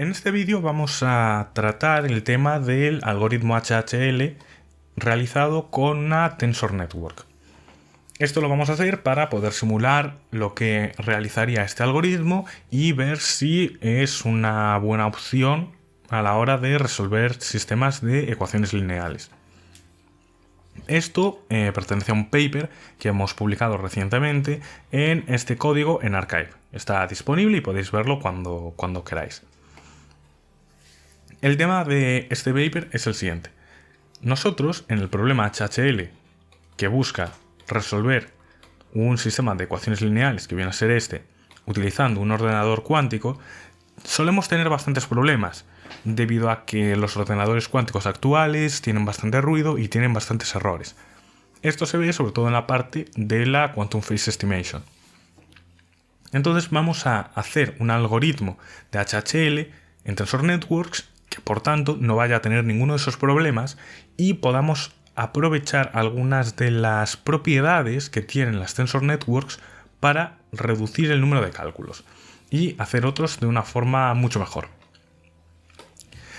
En este vídeo vamos a tratar el tema del algoritmo HHL realizado con una Tensor Network. Esto lo vamos a hacer para poder simular lo que realizaría este algoritmo y ver si es una buena opción a la hora de resolver sistemas de ecuaciones lineales. Esto pertenece a un paper que hemos publicado recientemente en este código en arXiv. Está disponible y podéis verlo cuando queráis. El tema de este paper es el siguiente. Nosotros, en el problema HHL, que busca resolver un sistema de ecuaciones lineales, que viene a ser este, utilizando un ordenador cuántico, solemos tener bastantes problemas, debido a que los ordenadores cuánticos actuales tienen bastante ruido y tienen bastantes errores. Esto se ve sobre todo en la parte de la Quantum Phase Estimation. Entonces vamos a hacer un algoritmo de HHL en Tensor Networks que por tanto no vaya a tener ninguno de esos problemas y podamos aprovechar algunas de las propiedades que tienen las Tensor Networks para reducir el número de cálculos y hacer otros de una forma mucho mejor.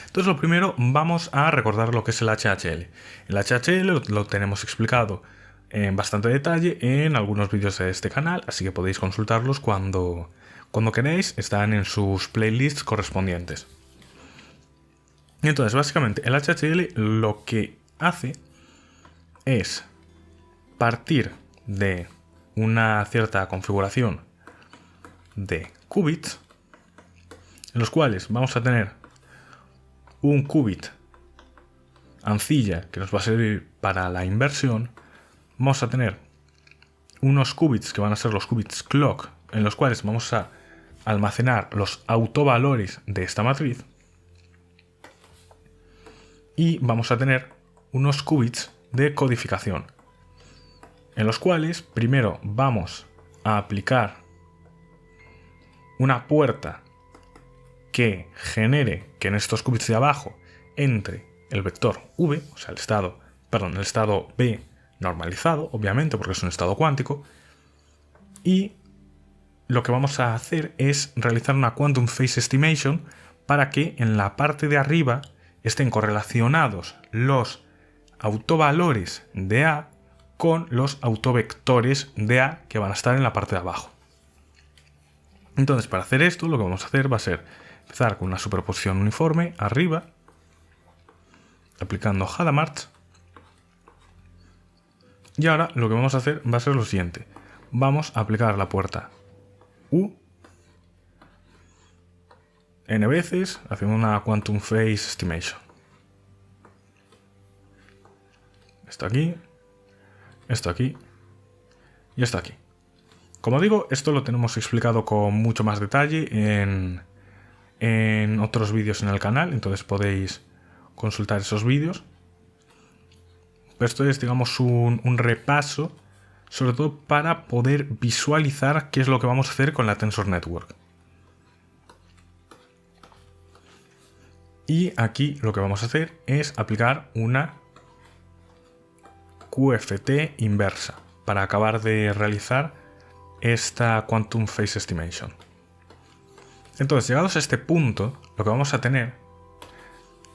Entonces lo primero vamos a recordar lo que es el HHL. El HHL lo tenemos explicado en bastante detalle en algunos vídeos de este canal, así que podéis consultarlos cuando queráis, están en sus playlists correspondientes. Entonces básicamente el HHL lo que hace es partir de una cierta configuración de qubits, en los cuales vamos a tener un qubit ancilla que nos va a servir para la inversión. Vamos a tener unos qubits que van a ser los qubits clock, en los cuales vamos a almacenar los autovalores de esta matriz. Y vamos a tener unos qubits de codificación, en los cuales primero vamos a aplicar una puerta que genere que en estos qubits de abajo entre el vector v, o sea el estado B normalizado, obviamente porque es un estado cuántico, y lo que vamos a hacer es realizar una Quantum Phase Estimation para que en la parte de arriba estén correlacionados los autovalores de A con los autovectores de A que van a estar en la parte de abajo. Entonces, para hacer esto, lo que vamos a hacer va a ser empezar con una superposición uniforme arriba, aplicando Hadamard. Y ahora lo que vamos a hacer va a ser lo siguiente. Vamos a aplicar la puerta U n veces, haciendo una Quantum Phase Estimation. Esto aquí y esto aquí. Como digo, esto lo tenemos explicado con mucho más detalle en otros vídeos en el canal, entonces podéis consultar esos vídeos. Esto es, digamos, un repaso, sobre todo para poder visualizar qué es lo que vamos a hacer con la Tensor Network. Y aquí lo que vamos a hacer es aplicar una QFT inversa para acabar de realizar esta Quantum Phase Estimation. Entonces, llegados a este punto, lo que vamos a tener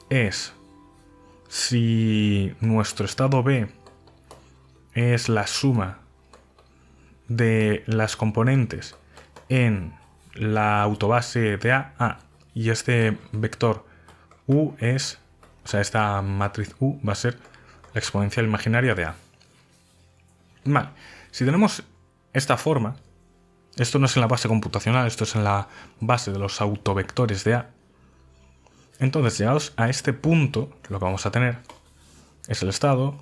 es, si nuestro estado B es la suma de las componentes en la autobase de A, y este vector U es, o sea, esta matriz U va a ser la exponencial imaginaria de A. Vale, si tenemos esta forma, esto no es en la base computacional, esto es en la base de los autovectores de A. Entonces, llegados a este punto, lo que vamos a tener es el estado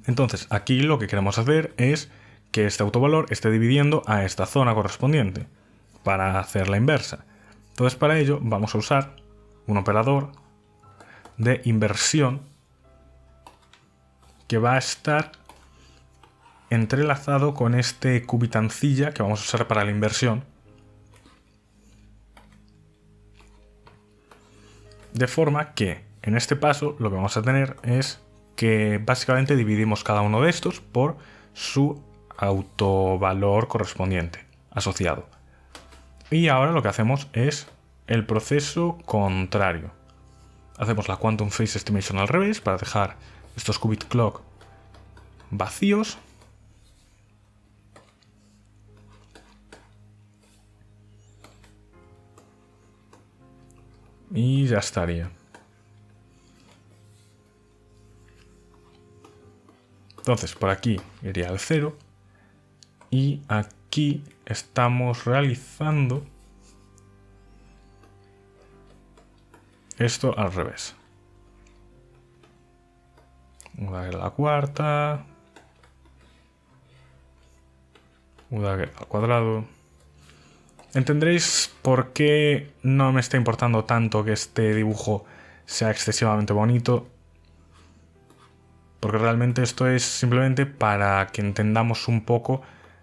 Entonces, aquí lo que queremos hacer es que este autovalor esté dividiendo a esta zona correspondiente para hacer la inversa. Entonces, para ello vamos a usar un operador de inversión que va a estar entrelazado con este qubit ancilla que vamos a usar para la inversión, de forma que en este paso lo que vamos a tener es que básicamente dividimos cada uno de estos por su autovalor correspondiente asociado. Y ahora lo que hacemos es el proceso contrario. Hacemos la Quantum Phase Estimation al revés para dejar estos qubit clock vacíos. Y ya estaría. Entonces por aquí iría el 0 y aquí estamos realizando esto al revés. U Dagger a la cuarta, U Dagger al cuadrado. Entenderéis por qué no me está importando tanto que este dibujo sea excesivamente bonito, porque realmente esto es simplemente para que entendamos un poco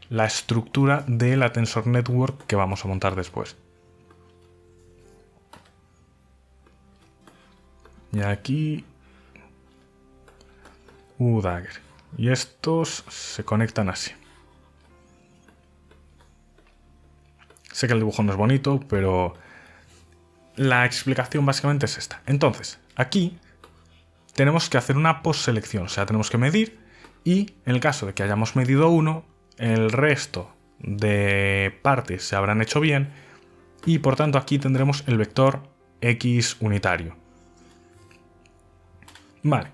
la estructura de la Tensor Network que vamos a montar después. Y aquí U Dagger. Y estos se conectan así. Sé que el dibujo no es bonito, pero la explicación básicamente es esta. Entonces, aquí tenemos que hacer una postselección, o sea, tenemos que medir y en el caso de que hayamos medido uno, el resto de partes se habrán hecho bien y por tanto aquí tendremos el vector X unitario. Vale,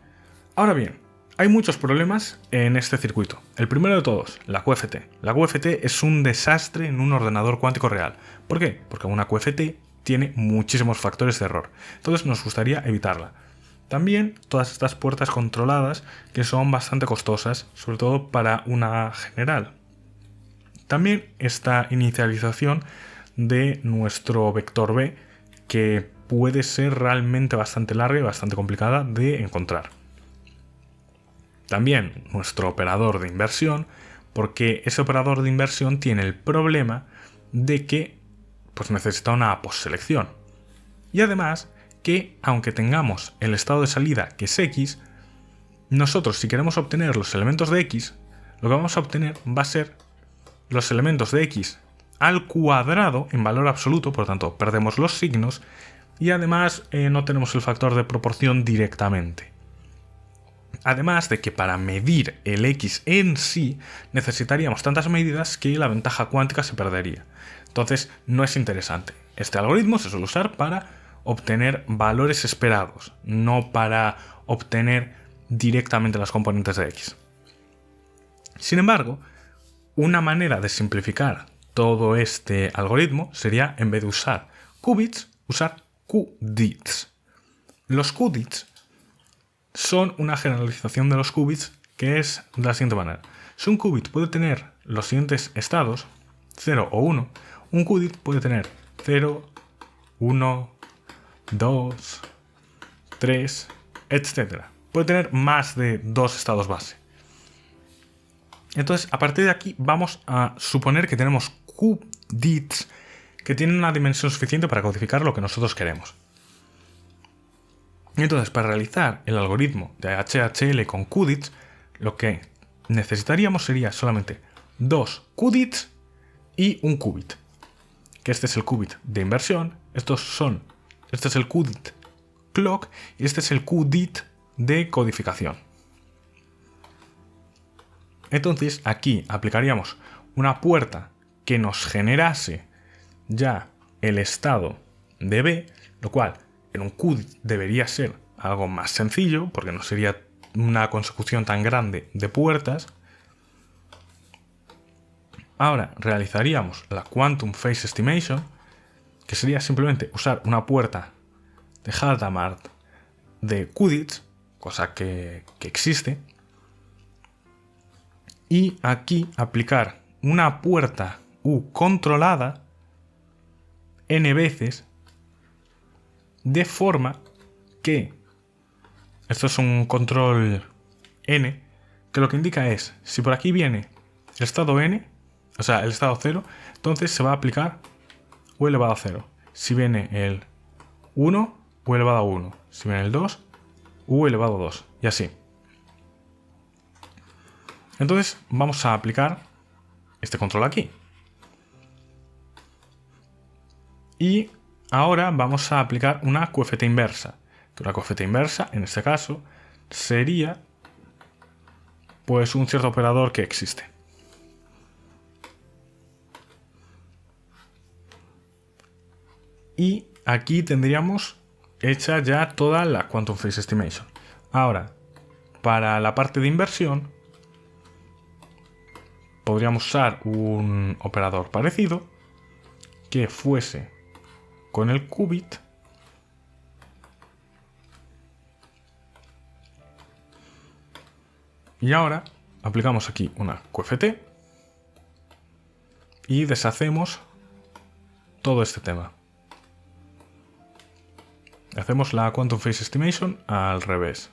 ahora bien, hay muchos problemas en este circuito. El primero de todos, la QFT. La QFT es un desastre en un ordenador cuántico real. ¿Por qué? Porque una QFT tiene muchísimos factores de error. Entonces nos gustaría evitarla. También todas estas puertas controladas que son bastante costosas, sobre todo para una general. También esta inicialización de nuestro vector B, que puede ser realmente bastante larga y bastante complicada de encontrar. También nuestro operador de inversión, porque ese operador de inversión tiene el problema de que pues, necesita una postselección. Y además que, aunque tengamos el estado de salida que es X, nosotros si queremos obtener los elementos de X, lo que vamos a obtener va a ser los elementos de X al cuadrado en valor absoluto, por lo tanto perdemos los signos y además no tenemos el factor de proporción directamente. Además de que para medir el X en sí necesitaríamos tantas medidas que la ventaja cuántica se perdería. Entonces no es interesante. Este algoritmo se suele usar para obtener valores esperados, no para obtener directamente las componentes de X. Sin embargo, una manera de simplificar todo este algoritmo sería, en vez de usar qubits, usar qubits. Los qubits son una generalización de los qubits que es de la siguiente manera. Si un qubit puede tener los siguientes estados, 0 o 1, un qubit puede tener 0, 1, 2, 3, etc. Puede tener más de 2 estados base. Entonces, a partir de aquí vamos a suponer que tenemos qubits que tienen una dimensión suficiente para codificar lo que nosotros queremos. Entonces, para realizar el algoritmo de HHL con qubits, lo que necesitaríamos sería solamente 2 qubits y un qubit. Que este es el qubit de inversión, este es el qubit clock y este es el qubit de codificación. Entonces, aquí aplicaríamos una puerta que nos generase ya el estado de B, lo cual en un qubit debería ser algo más sencillo, porque no sería una consecución tan grande de puertas. Ahora realizaríamos la Quantum Phase Estimation, que sería simplemente usar una puerta de Hadamard de qubits, cosa que existe, y aquí aplicar una puerta U controlada n veces, de forma que esto es un control n, que lo que indica es, si por aquí viene el estado n, o sea, el estado 0, entonces se va a aplicar u elevado a 0. Si viene el 1, u elevado a 1. Si viene el 2, u elevado a 2. Y así. Entonces vamos a aplicar este control aquí. Y ahora vamos a aplicar una QFT inversa. Una QFT inversa, en este caso, sería pues un cierto operador que existe. Y aquí tendríamos hecha ya toda la Quantum Phase Estimation. Ahora, para la parte de inversión, podríamos usar un operador parecido que fuese con el qubit y ahora aplicamos aquí una QFT y deshacemos todo este tema. Hacemos la Quantum Phase Estimation al revés.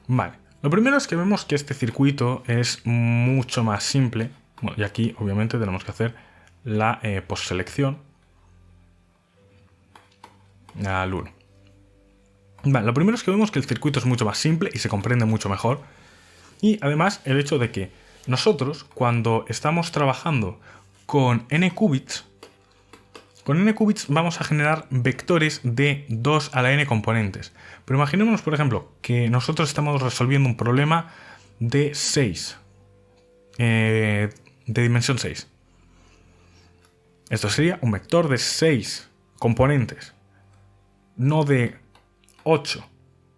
Vale, lo primero es que vemos que este circuito es mucho más simple. Bueno, y aquí obviamente tenemos que hacer la postselección al 1. Vale, lo primero es que vemos que el circuito es mucho más simple y se comprende mucho mejor. Y además el hecho de que nosotros, cuando estamos trabajando con n qubits vamos a generar vectores de 2 a la n componentes. Pero imaginémonos, por ejemplo, que nosotros estamos resolviendo un problema de 6, de dimensión 6. Esto sería un vector de 6 componentes, no de 8,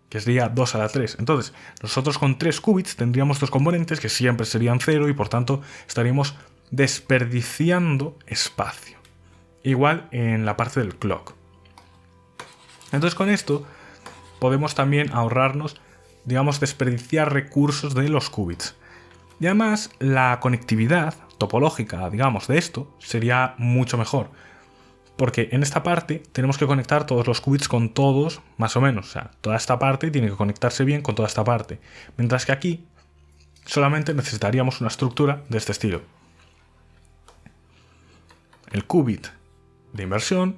que sería 2 a la 3. Entonces, nosotros con 3 qubits tendríamos 2 componentes que siempre serían 0 y por tanto estaríamos desperdiciando espacio. Igual en la parte del clock. Entonces con esto podemos también ahorrarnos, digamos, desperdiciar recursos de los qubits. Y además la conectividad topológica, digamos, de esto sería mucho mejor. Porque en esta parte tenemos que conectar todos los qubits con todos, más o menos. O sea, toda esta parte tiene que conectarse bien con toda esta parte. Mientras que aquí solamente necesitaríamos una estructura de este estilo. El qubit de inversión,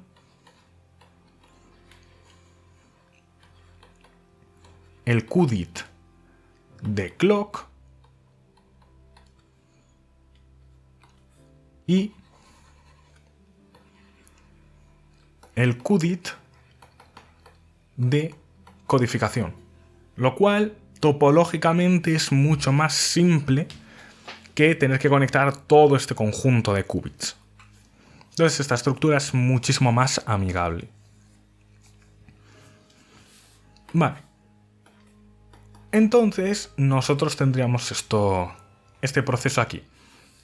el qubit de clock y el qubit de codificación, lo cual topológicamente es mucho más simple que tener que conectar todo este conjunto de qubits. Entonces esta estructura es muchísimo más amigable. Vale. Entonces nosotros tendríamos este proceso aquí.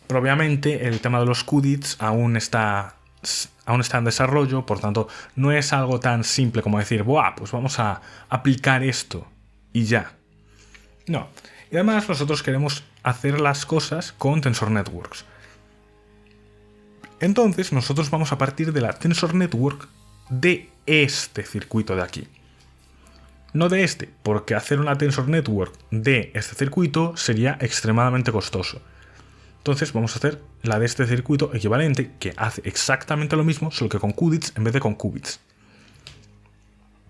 Pero obviamente el tema de los qubits aún está en desarrollo, por tanto no es algo tan simple como decir, ¡buah! Pues vamos a aplicar esto y ya. No. Y además nosotros queremos hacer las cosas con Tensor Networks. Entonces nosotros vamos a partir de la Tensor Network de este circuito de aquí. No de este, porque hacer una Tensor Network de este circuito sería extremadamente costoso. Entonces vamos a hacer la de este circuito equivalente, que hace exactamente lo mismo, solo que con qubits en vez de con qubits.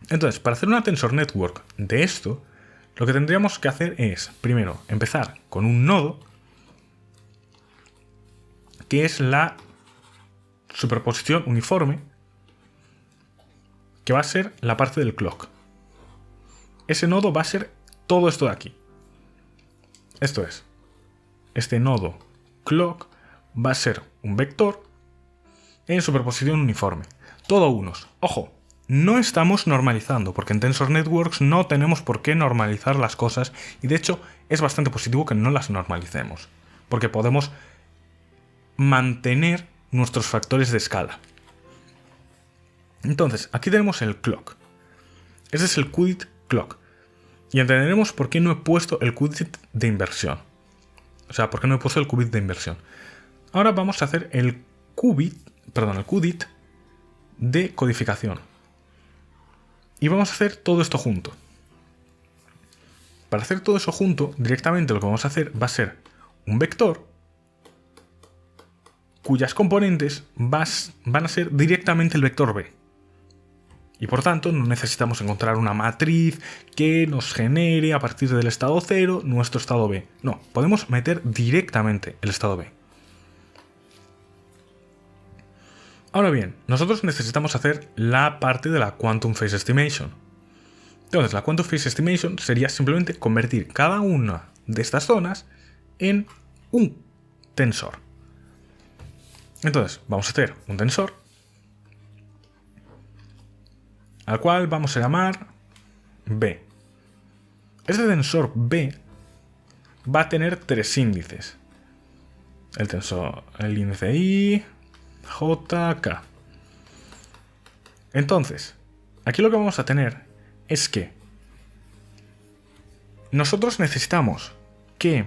Entonces, para hacer una Tensor Network de esto, lo que tendríamos que hacer es, primero, empezar con un nodo, que es la superposición uniforme, que va a ser la parte del clock. Ese nodo va a ser todo esto de aquí. Esto es, este nodo clock va a ser un vector en superposición uniforme. Todo unos. Ojo, no estamos normalizando, porque en Tensor Networks no tenemos por qué normalizar las cosas, y de hecho es bastante positivo que no las normalicemos, porque podemos mantener nuestros factores de escala. Entonces, aquí tenemos el clock. Este es el qubit clock. Y entenderemos por qué no he puesto el qubit de inversión. O sea, por qué no he puesto el qubit de inversión. Ahora vamos a hacer el qubit de codificación. Y vamos a hacer todo esto junto. Para hacer todo eso junto, directamente lo que vamos a hacer va a ser un vector cuyas componentes van a ser directamente el vector b. Y por tanto no necesitamos encontrar una matriz que nos genere a partir del estado 0 nuestro estado b. No, podemos meter directamente el estado b. Ahora bien, nosotros necesitamos hacer la parte de la Quantum Phase Estimation. Entonces, la Quantum Phase Estimation sería simplemente convertir cada una de estas zonas en un tensor. Entonces, vamos a hacer un tensor al cual vamos a llamar B. Este tensor B va a tener tres índices. El índice I, J, K. Entonces, aquí lo que vamos a tener es que nosotros necesitamos que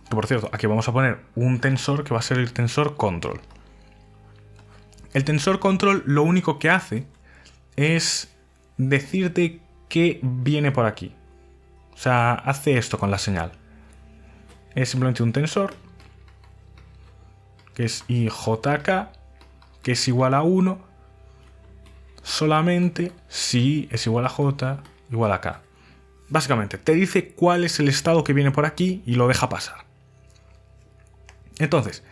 por cierto, aquí vamos a poner un tensor que va a ser el tensor control. El tensor control lo único que hace es decirte qué viene por aquí. O sea, hace esto con la señal. Es simplemente un tensor que es IJK, que es igual a 1 solamente si es igual a J igual a K. Básicamente, te dice cuál es el estado que viene por aquí y lo deja pasar. Entonces,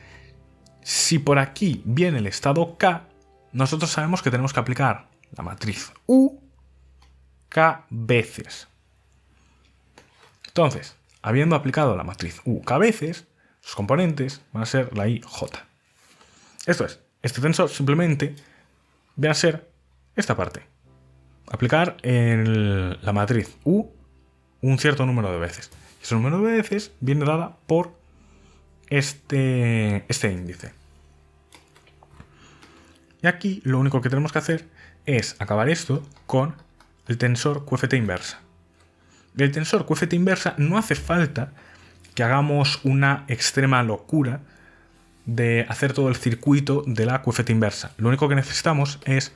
si por aquí viene el estado K, nosotros sabemos que tenemos que aplicar la matriz U K veces. Entonces, habiendo aplicado la matriz U K veces, sus componentes van a ser la IJ. Esto es, este tensor simplemente viene a ser esta parte. Aplicar en la matriz U un cierto número de veces. Ese número de veces viene dada por este índice. Y aquí lo único que tenemos que hacer es acabar esto con el tensor QFT inversa. Del tensor QFT inversa no hace falta que hagamos una extrema locura de hacer todo el circuito de la QFT inversa. Lo único que necesitamos es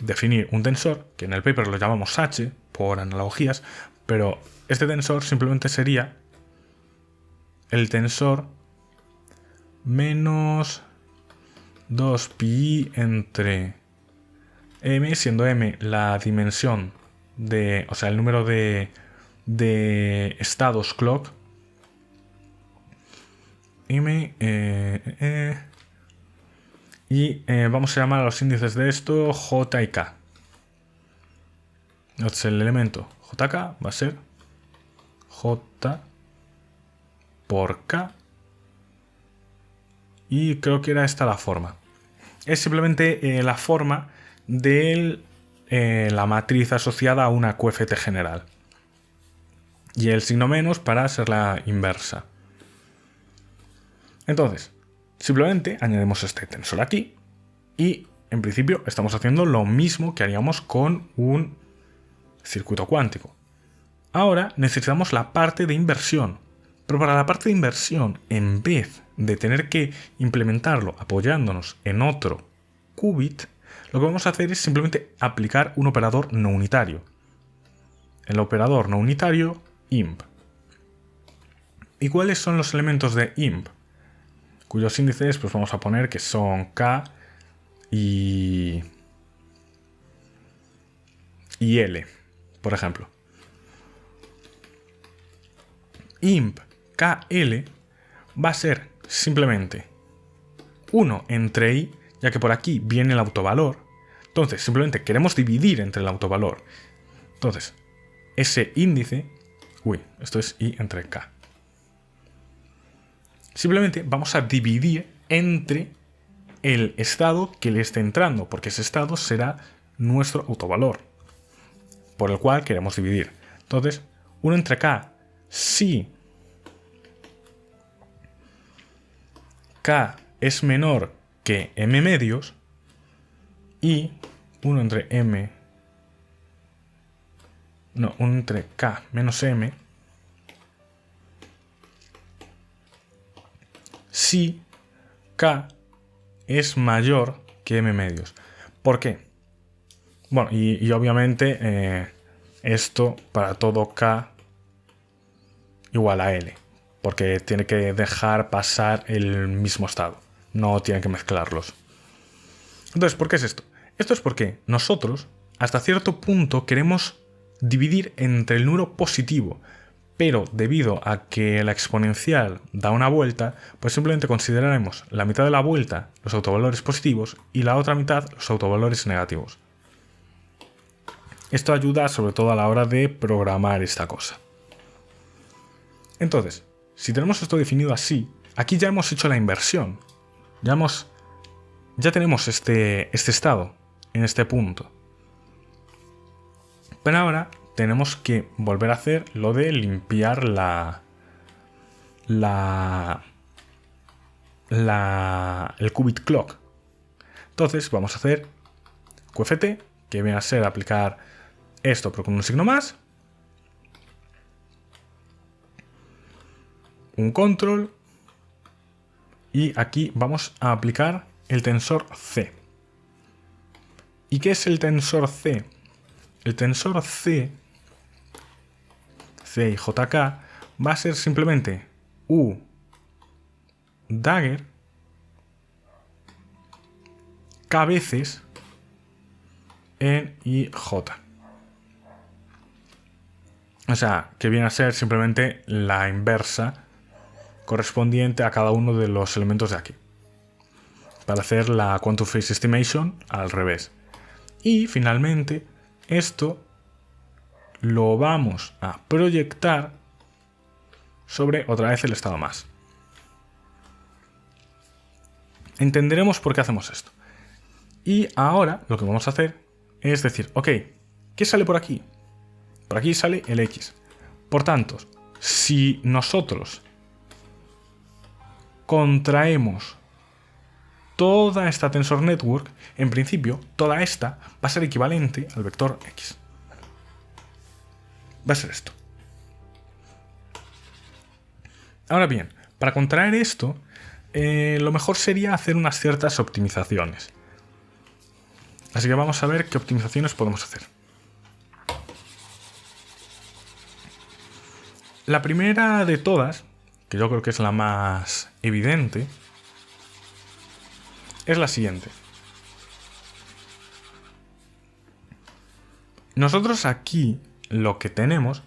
definir un tensor, que en el paper lo llamamos H por analogías, pero este tensor simplemente sería el tensor menos 2pi entre m, siendo m la dimensión de, o sea, el número de estados clock, m, y vamos a llamar a los índices de esto J y K. Entonces el elemento JK va a ser J por K. Y creo que era esta la forma. Es simplemente la forma de la matriz asociada a una QFT general. Y el signo menos para hacer la inversa. Entonces, simplemente añadimos este tensor aquí. Y en principio estamos haciendo lo mismo que haríamos con un circuito cuántico. Ahora necesitamos la parte de inversión. Pero para la parte de inversión, en vez de tener que implementarlo apoyándonos en otro qubit, lo que vamos a hacer es simplemente aplicar un operador no unitario. El operador no unitario, imp. ¿Y cuáles son los elementos de imp? Cuyos índices pues vamos a poner que son K y L, por ejemplo. Imp KL va a ser simplemente 1 entre I, ya que por aquí viene el autovalor. Entonces, simplemente queremos dividir entre el autovalor. Entonces, ese índice... esto es I entre K. Simplemente vamos a dividir entre el estado que le esté entrando, porque ese estado será nuestro autovalor, por el cual queremos dividir. Entonces, 1 entre K, si K es menor que M medios, y 1 entre M, no, 1 entre K menos M, si K es mayor que M medios. ¿Por qué? Bueno, y obviamente esto para todo K igual a L, porque tiene que dejar pasar el mismo estado. no tienen que mezclarlos. Entonces, ¿por qué es esto? Esto es porque nosotros, hasta cierto punto, queremos dividir entre el número positivo, pero debido a que la exponencial da una vuelta, pues simplemente consideraremos la mitad de la vuelta los autovalores positivos y la otra mitad los autovalores negativos. Esto ayuda sobre todo a la hora de programar esta cosa. Entonces, si tenemos esto definido así, aquí ya hemos hecho la inversión. Ya tenemos este estado en este punto. Pero ahora tenemos que volver a hacer lo de limpiar el qubit clock. Entonces vamos a hacer QFT, que viene a ser aplicar esto pero con un signo más, un control, y aquí vamos a aplicar el tensor C. ¿Y qué es el tensor C? El tensor C y JK va a ser simplemente U dagger K veces en y J. O sea, que viene a ser simplemente la inversa correspondiente a cada uno de los elementos de aquí, para hacer la Quantum Phase Estimation al revés. Y finalmente esto lo vamos a proyectar sobre otra vez el estado más. Entenderemos por qué hacemos esto. Y ahora lo que vamos a hacer es decir, ok, ¿qué sale por aquí? Por aquí sale el X. Por tanto, si nosotros contraemos toda esta tensor network, en principio, toda esta va a ser equivalente al vector X. Va a ser esto. Ahora bien, para contraer esto, lo mejor sería hacer unas ciertas optimizaciones. Así que vamos a ver qué optimizaciones podemos hacer. La primera de todas, que yo creo que es la más evidente, es la siguiente. Nosotros aquí lo que tenemos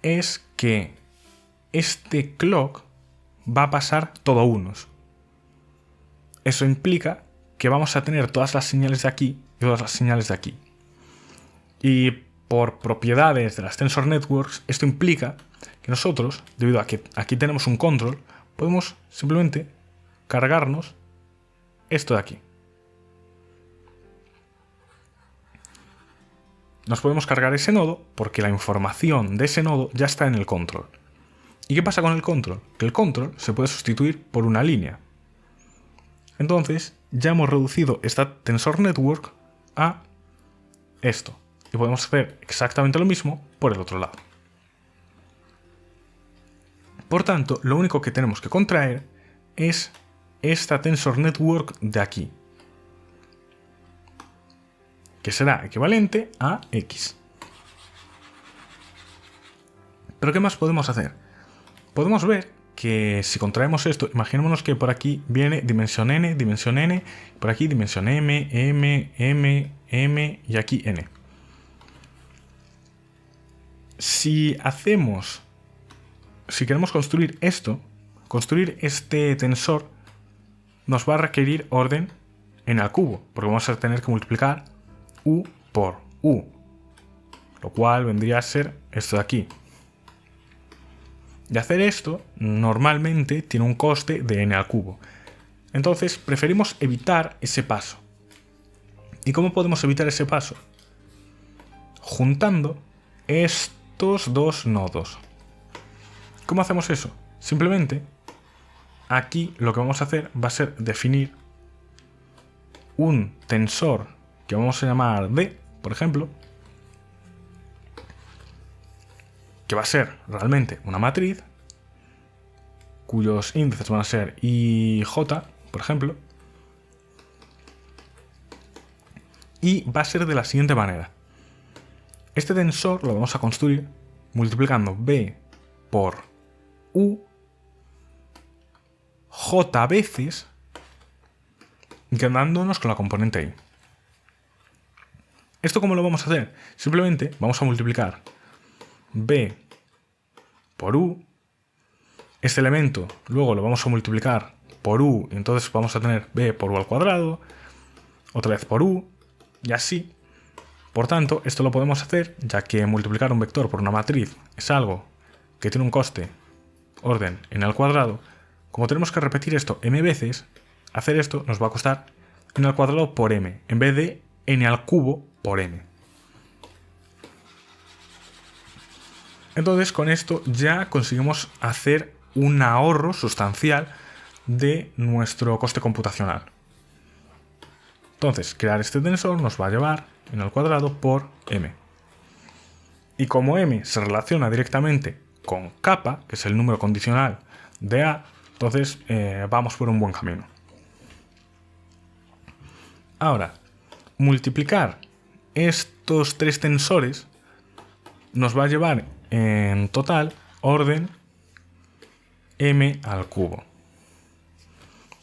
es que este clock va a pasar todo a unos. Eso implica que vamos a tener todas las señales de aquí y todas las señales de aquí. Y por propiedades de las tensor networks, esto implica que nosotros, debido a que aquí tenemos un control, podemos simplemente cargarnos esto de aquí. Nos podemos cargar ese nodo porque la información de ese nodo ya está en el control. ¿Y qué pasa con el control? Que el control se puede sustituir por una línea. Entonces ya hemos reducido esta tensor network a esto. Y podemos hacer exactamente lo mismo por el otro lado. Por tanto, lo único que tenemos que contraer es esta tensor network de aquí, que será equivalente a X. ¿Pero qué más podemos hacer? Podemos ver que si contraemos esto, imaginémonos que por aquí viene dimensión n, por aquí dimensión m, m y aquí n. Si queremos construir esto, construir este tensor nos va a requerir orden n al cubo, porque vamos a tener que multiplicar u por u, lo cual vendría a ser esto de aquí. Y hacer esto normalmente tiene un coste de n al cubo. Entonces preferimos evitar ese paso. ¿Y cómo podemos evitar ese paso? Juntando estos dos nodos. ¿Cómo hacemos eso? Simplemente aquí lo que vamos a hacer va a ser definir un tensor que vamos a llamar D, por ejemplo, que va a ser realmente una matriz cuyos índices van a ser I, J, por ejemplo, y va a ser de la siguiente manera. Este tensor lo vamos a construir multiplicando B por U, J veces quedándonos con la componente i. ¿Esto cómo lo vamos a hacer? Simplemente vamos a multiplicar b por u. Este elemento luego lo vamos a multiplicar por u, y entonces vamos a tener b por u al cuadrado, otra vez por u, y así. Por tanto, esto lo podemos hacer, ya que multiplicar un vector por una matriz es algo que tiene un coste orden n al cuadrado. Como tenemos que repetir esto m veces, hacer esto nos va a costar n al cuadrado por m, en vez de n al cubo por m. Entonces, con esto ya conseguimos hacer un ahorro sustancial de nuestro coste computacional. Entonces, crear este tensor nos va a llevar n al cuadrado por m. Y como m se relaciona directamente con kappa, que es el número condicional de a, entonces vamos por un buen camino. Ahora, multiplicar estos tres tensores nos va a llevar en total orden m al cubo.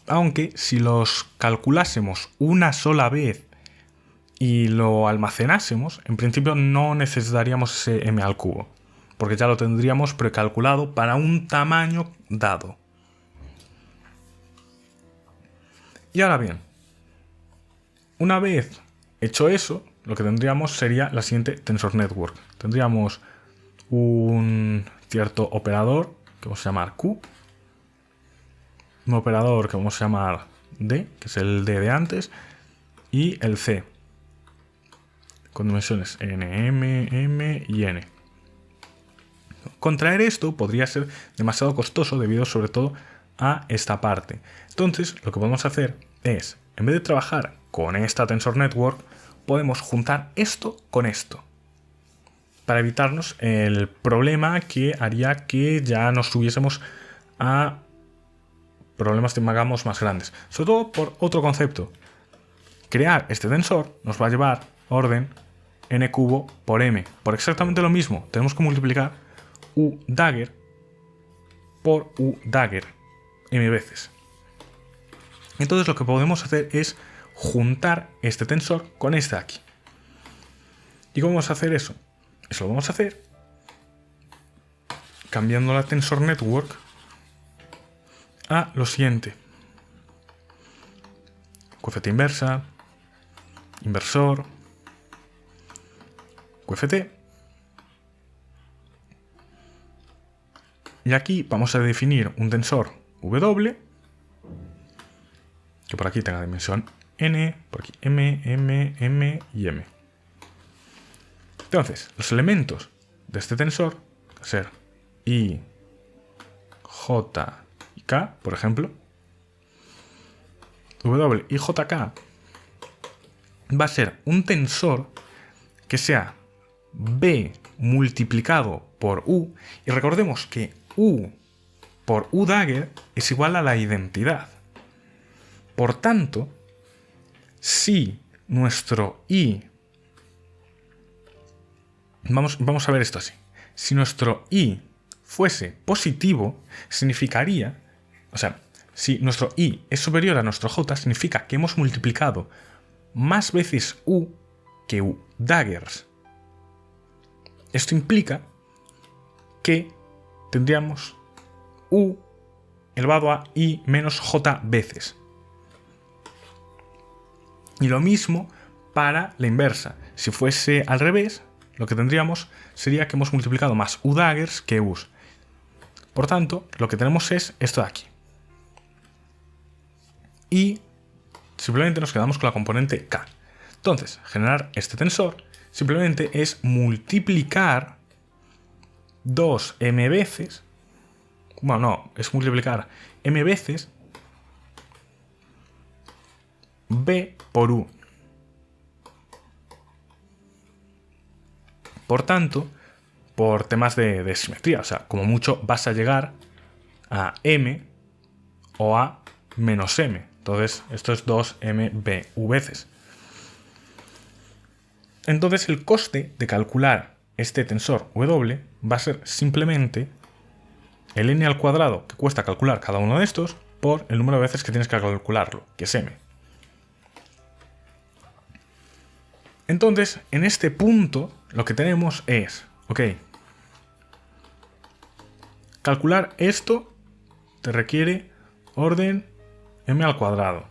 Aunque si los calculásemos una sola vez y lo almacenásemos, en principio no necesitaríamos ese m al cubo, porque ya lo tendríamos precalculado para un tamaño dado. Y ahora bien, una vez hecho eso, lo que tendríamos sería la siguiente tensor network. Tendríamos un cierto operador que vamos a llamar Q, un operador que vamos a llamar D, que es el D de antes, y el C, con dimensiones n, m y n. Contraer esto podría ser demasiado costoso debido sobre todo a esta parte. Entonces, lo que podemos hacer es, en vez de trabajar con esta tensor network, podemos juntar esto con esto, para evitarnos el problema que haría que ya nos subiésemos a problemas de magamos más grandes. Sobre todo por otro concepto. Crear este tensor nos va a llevar orden n cubo por m. Por exactamente lo mismo, tenemos que multiplicar u dagger por u dagger m veces. Entonces lo que podemos hacer es juntar este tensor con este de aquí. ¿Y cómo vamos a hacer eso? Eso lo vamos a hacer cambiando la tensor network a lo siguiente: QFT inversa, inversor, QFT. Y aquí vamos a definir un tensor W, que por aquí tenga dimensión n, por aquí m, m, m y m. Entonces, los elementos de este tensor, va a ser i, j y k, por ejemplo, w y jk, va a ser un tensor que sea b multiplicado por u, y recordemos que u por u dagger es igual a la identidad. Por tanto, si nuestro i, vamos a ver esto así, si nuestro i fuese positivo, significaría, o sea, si nuestro i es superior a nuestro j, significa que hemos multiplicado más veces u que u daggers. Esto implica que tendríamos u elevado a i menos j veces. Y lo mismo para la inversa. Si fuese al revés, lo que tendríamos sería que hemos multiplicado más u daggers que u's. Por tanto, lo que tenemos es esto de aquí. Y simplemente nos quedamos con la componente k. Entonces, generar este tensor simplemente es multiplicar 2m veces, bueno, no, es multiplicar m veces b por u. Por tanto, por temas de simetría, o sea, como mucho vas a llegar a m o a menos m. Entonces, esto es 2mbu veces. Entonces, el coste de calcular este tensor W va a ser simplemente el n al cuadrado que cuesta calcular cada uno de estos por el número de veces que tienes que calcularlo, que es m. Entonces, en este punto, lo que tenemos es, ok, calcular esto te requiere orden m al cuadrado.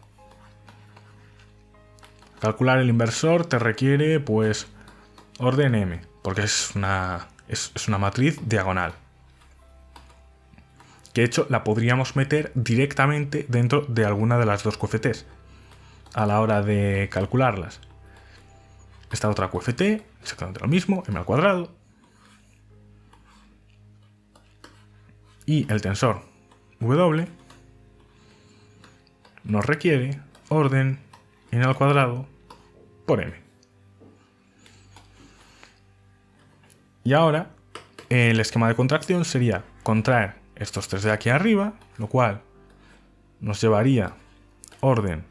Calcular el inversor te requiere, pues, orden m, porque es una matriz diagonal. Que de hecho la podríamos meter directamente dentro de alguna de las dos QFTs a la hora de calcularlas. Esta otra QFT, exactamente lo mismo, m al cuadrado. Y el tensor W nos requiere orden n al cuadrado por m. Y ahora el esquema de contracción sería contraer estos tres de aquí arriba, lo cual nos llevaría orden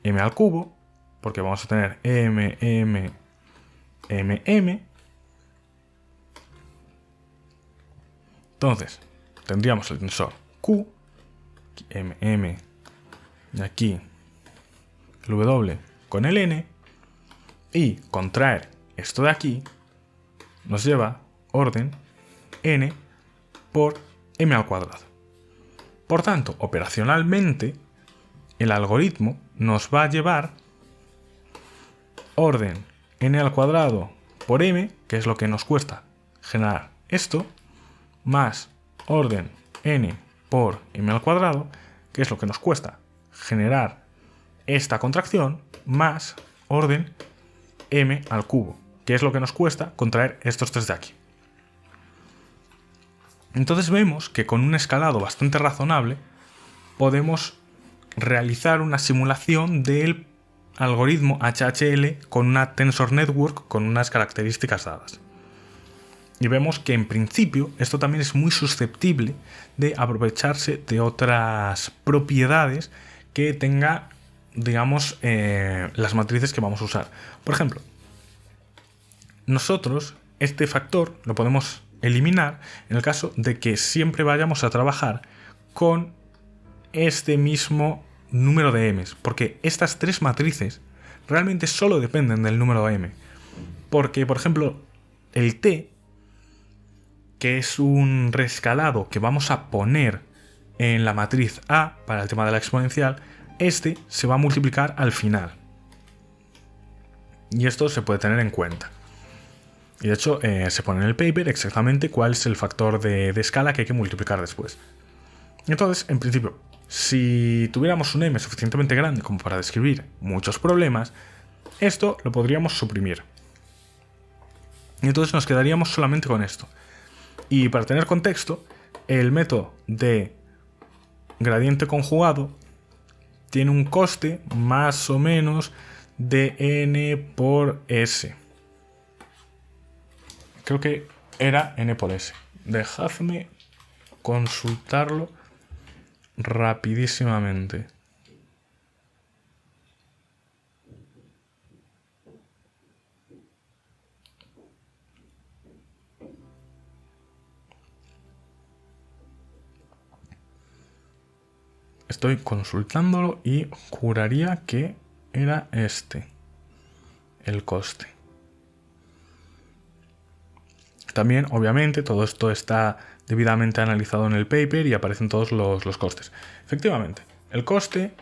m al cubo, porque vamos a tener m, m, m, m. Entonces, tendríamos el tensor Q, m, m, y aquí el W con el N, y contraer esto de aquí nos lleva orden N por m al cuadrado. Por tanto, operacionalmente, el algoritmo nos va a llevar orden n al cuadrado por m, que es lo que nos cuesta generar esto, más orden n por m al cuadrado, que es lo que nos cuesta generar esta contracción, más orden m al cubo, que es lo que nos cuesta contraer estos tres de aquí. Entonces vemos que con un escalado bastante razonable podemos realizar una simulación del algoritmo HHL con una Tensor Network con unas características dadas. Y vemos que en principio esto también es muy susceptible de aprovecharse de otras propiedades que tenga, digamos, las matrices que vamos a usar. Por ejemplo, nosotros este factor lo podemos eliminar en el caso de que siempre vayamos a trabajar con este mismo número de m's, porque estas tres matrices realmente solo dependen del número m. Porque, por ejemplo, el t, que es un reescalado que vamos a poner en la matriz A para el tema de la exponencial, este se va a multiplicar al final. Y esto se puede tener en cuenta. Y de hecho se pone en el paper exactamente cuál es el factor de escala que hay que multiplicar después. Entonces, en principio, si tuviéramos un m suficientemente grande como para describir muchos problemas, esto lo podríamos suprimir. Y entonces nos quedaríamos solamente con esto. Y para tener contexto, el método de gradiente conjugado tiene un coste más o menos de n por s. Creo que era n por s. Dejadme consultarlo rapidísimamente. Estoy consultándolo y juraría que era este el coste. También, obviamente, todo esto está debidamente analizado en el paper y aparecen todos los costes. Efectivamente, el coste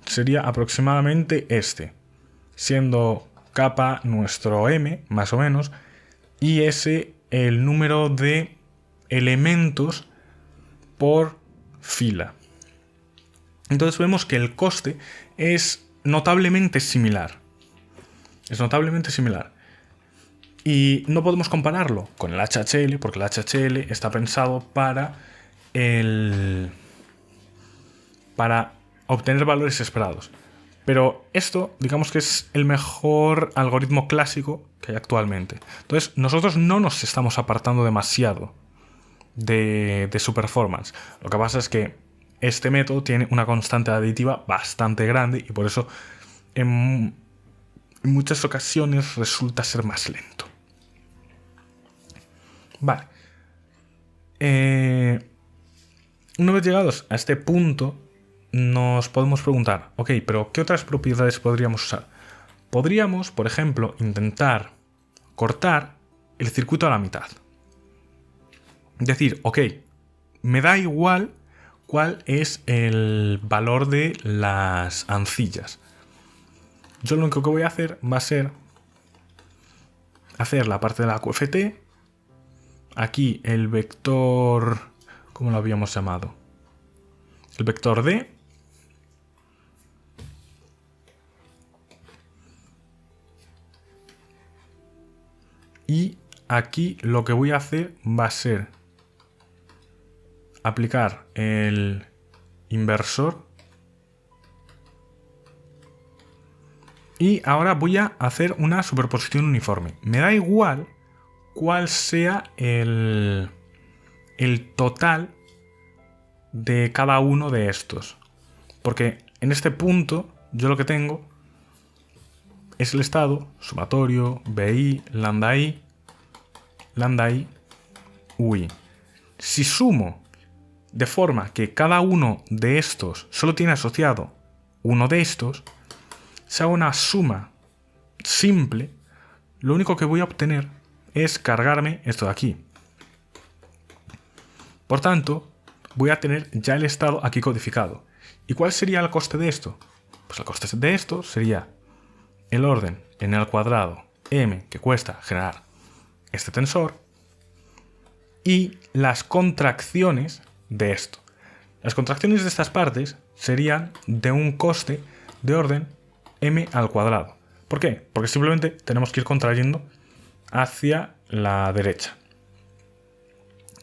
sería aproximadamente este, siendo kappa nuestro m, más o menos, y s el número de elementos por fila. Entonces vemos que el coste es notablemente similar. Y no podemos compararlo con el HHL, porque el HHL está pensado para obtener valores esperados. Pero esto, digamos que es el mejor algoritmo clásico que hay actualmente. Entonces, nosotros no nos estamos apartando demasiado de su performance. Lo que pasa es que este método tiene una constante aditiva bastante grande y por eso en muchas ocasiones resulta ser más lento. Vale. Una vez llegados a este punto, nos podemos preguntar, ok, pero ¿qué otras propiedades podríamos usar? podríamos, por ejemplo, intentar cortar el circuito a la mitad. Decir, ok, me da igual cuál es el valor de las ancillas. Yo lo único que voy a hacer va a ser hacer la parte de la QFT. Aquí el vector, ¿cómo lo habíamos llamado? El vector D. Y aquí lo que voy a hacer va a ser aplicar el inversor. Y ahora voy a hacer una superposición uniforme. Me da igual cuál sea el total de cada uno de estos. Porque en este punto yo lo que tengo es el estado sumatorio, BI, lambda I, UI. Si sumo de forma que cada uno de estos solo tiene asociado uno de estos, si hago una suma simple, lo único que voy a obtener es cargarme esto de aquí. Por tanto, voy a tener ya el estado aquí codificado. ¿Y cuál sería el coste de esto? Pues el coste de esto sería el orden n al cuadrado m que cuesta generar este tensor y las contracciones de esto. Las contracciones de estas partes serían de un coste de orden m al cuadrado. ¿Por qué? Porque simplemente tenemos que ir contrayendo hacia la derecha.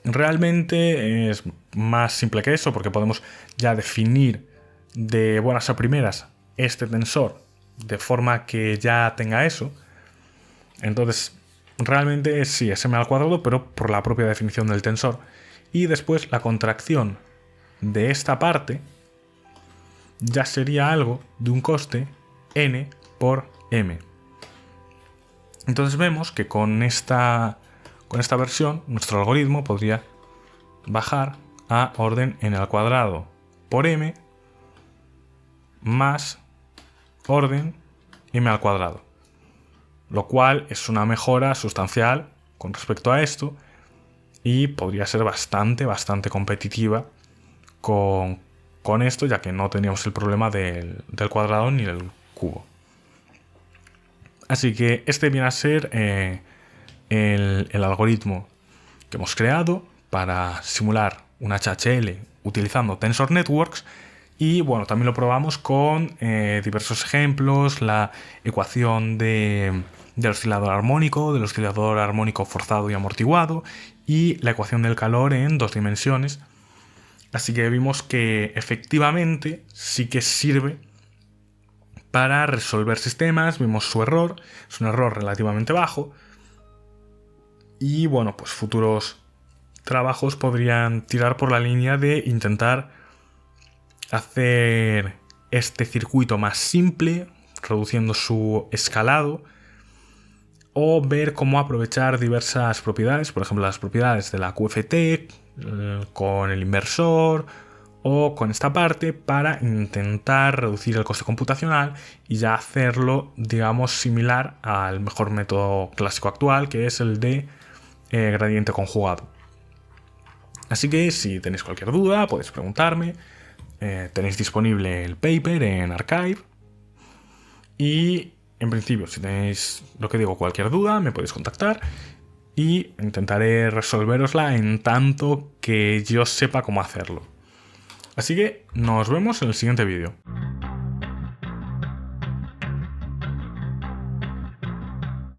Realmente es más simple que eso porque podemos ya definir de buenas a primeras este tensor de forma que ya tenga eso. Entonces realmente sí es m al cuadrado, pero por la propia definición del tensor. Y después la contracción de esta parte ya sería algo de un coste n por m. Entonces vemos que con esta versión nuestro algoritmo podría bajar a orden n al cuadrado por m más orden m al cuadrado, lo cual es una mejora sustancial con respecto a esto y podría ser bastante competitiva con esto, ya que no teníamos el problema del cuadrado ni del cubo. Así que este viene a ser el algoritmo que hemos creado para simular un HHL utilizando Tensor Networks. Y bueno, también lo probamos con diversos ejemplos, la ecuación del oscilador armónico forzado y amortiguado y la ecuación del calor en 2 dimensiones. Así que vimos que efectivamente sí que sirve para resolver sistemas. Vimos su error, es un error relativamente bajo. Y bueno, pues futuros trabajos podrían tirar por la línea de intentar hacer este circuito más simple, reduciendo su escalado, o ver cómo aprovechar diversas propiedades, por ejemplo las propiedades de la QFT con el inversor o con esta parte para intentar reducir el coste computacional y ya hacerlo, digamos, similar al mejor método clásico actual, que es el de gradiente conjugado. Así que si tenéis cualquier duda podéis preguntarme. Tenéis disponible el paper en Archive y en principio si tenéis cualquier duda me podéis contactar y intentaré resolverosla en tanto que yo sepa cómo hacerlo. Así que nos vemos en el siguiente vídeo.